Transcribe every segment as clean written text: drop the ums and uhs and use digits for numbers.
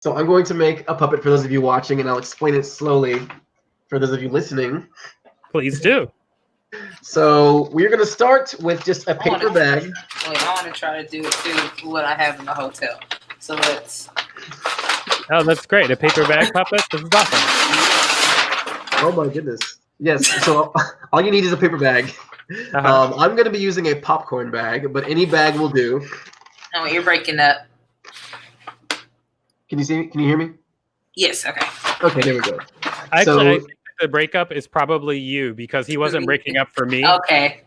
So I'm going to make a puppet for those of you watching, and I'll explain it slowly for those of you listening. Please do. So we're going to start with just a paper bag. Wait, I want to try to do what I have in the hotel. So let's. Oh, that's great. A paper bag puppet? This is awesome. Oh my goodness. Yes, so all you need is a paper bag. I'm going to be using a popcorn bag, but any bag will do. Oh, you're breaking up. Can you see me? Can you hear me? Yes, okay. Okay, there we go. Actually, I think the breakup is probably you because he wasn't breaking up for me. Okay.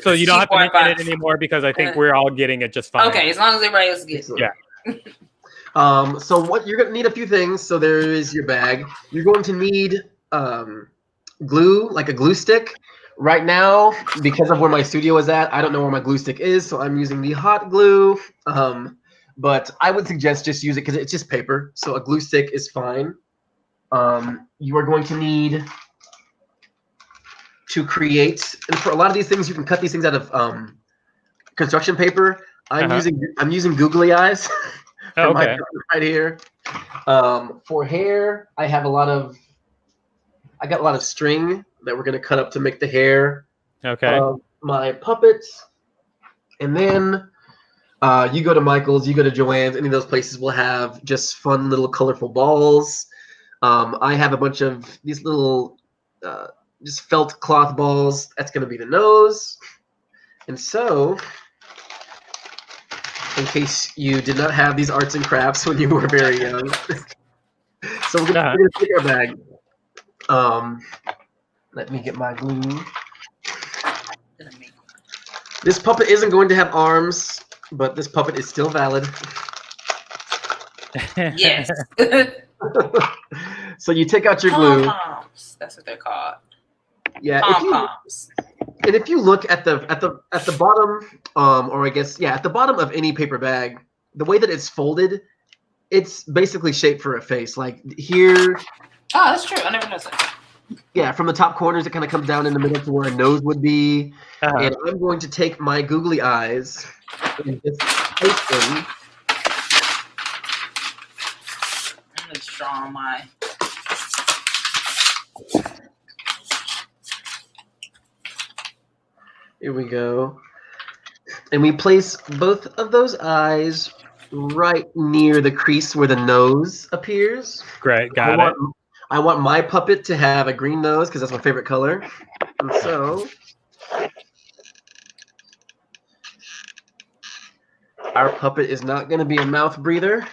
So you don't have to mention it anymore because I think we're all getting it just fine. Okay, as long as everybody else gets it. Yeah. So what you're going to need a few things. So there is your bag. You're going to need glue, like a glue stick. Right now, because of where my studio is at, I don't know where my glue stick is, so I'm using the hot glue. But I would suggest just use it because it's just paper, so a glue stick is fine. You are going to need to create, and for a lot of these things, you can cut these things out of construction paper. I'm using googly eyes for my paper right here. For hair, I got a lot of string that we're going to cut up to make the hair. Okay. My puppets, and then you go to Michael's, you go to Joann's, any of those places will have just fun little colorful balls. I have a bunch of these little just felt cloth balls. That's going to be the nose. And so, in case you did not have these arts and crafts when you were very young, so we're going to take our bag. Let me get my glue. This puppet isn't going to have arms, but this puppet is still valid. Yes. So you take out your glue. Pom-poms. That's what they're called. Yeah. Pom-poms. And if you look at the bottom, or I guess at the bottom of any paper bag, the way that it's folded, it's basically shaped for a face. Like here. Oh, that's true. I never noticed that. Yeah, from the top corners, it kind of comes down in the middle to where a nose would be. And I'm going to take my googly eyes and just place them. I'm going to draw my. Here we go. And we place both of those eyes right near the crease where the nose appears. Great, got it. I want my puppet to have a green nose because that's my favorite color. And so our puppet is not going to be a mouth breather.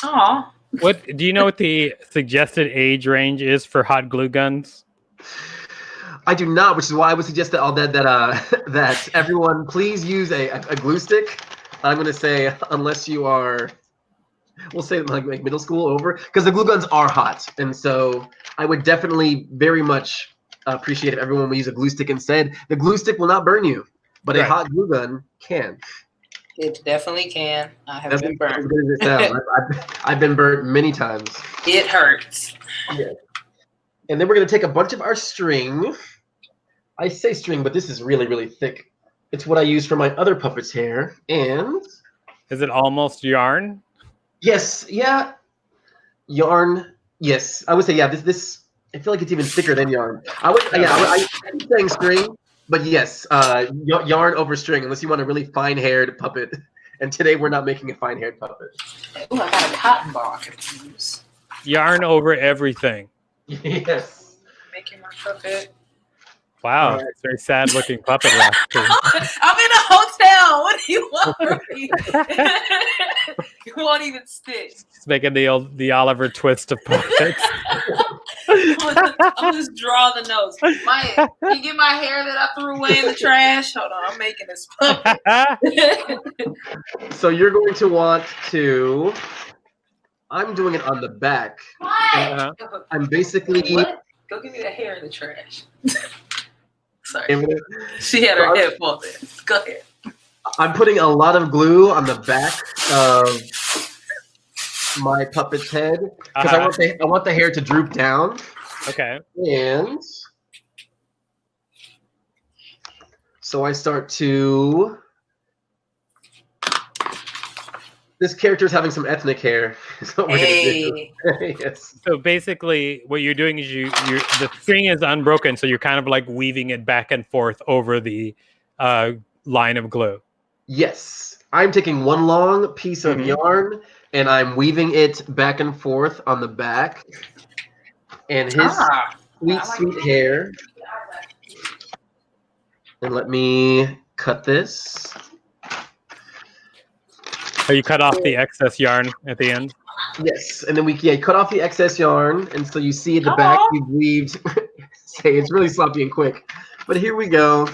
Aw. What do you know what the suggested age range is for hot glue guns? I do not, which is why I would suggest that everyone please use a glue stick. I'm going to say unless you are, we'll say like middle school over, because the glue guns are hot, and so I would definitely very much appreciate if everyone would use a glue stick instead. The glue stick will not burn you, but a hot glue gun can. It definitely can. I have been burnt. As good as it sounds. I've been burnt many times. It hurts. Yeah. And then we're going to take a bunch of our string. I say string, but this is really, really thick. It's what I use for my other puppet's hair. And is it almost yarn? Yes. Yeah. Yarn. Yes. I would say, this I feel like it's even thicker than yarn. I'm saying string, but yes, yarn over string, unless you want a really fine-haired puppet. And today we're not making a fine-haired puppet. Ooh, I got a cotton ball I could use. Yarn over everything. Yes. Making my puppet. Wow, it's a very sad-looking puppet. I'm in a hotel. What do you want from me? You won't even stick. It's making the Oliver Twist of puppets. I'll just draw the nose. Can you get my hair that I threw away in the trash? Hold on, I'm making this puppet. So you're going to want to. I'm doing it on the back. What? I'm basically. What? Go give me the hair in the trash. Sorry. She had her head full there. Go ahead. I'm putting a lot of glue on the back of my puppet's head because I want the hair to droop down. Okay. And so I start to This character's having some ethnic hair. Is what we're gonna do. Yes. So basically, what you're doing is the string is unbroken, so you're kind of like weaving it back and forth over the line of glue. Yes. I'm taking one long piece of yarn and I'm weaving it back and forth on the back. And his sweet hair. And let me cut this. So you cut off the excess yarn at the end? Yes, and then we cut off the excess yarn, and so you see at the back you've weaved. Say it's really sloppy and quick, but here we go.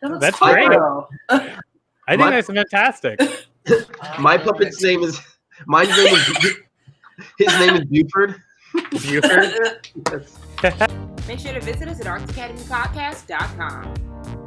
That's great. I think that's fantastic. My puppet's name is. Mine's name is. His name is Buford. Buford. Make sure to visit us at artsacademypodcast.com.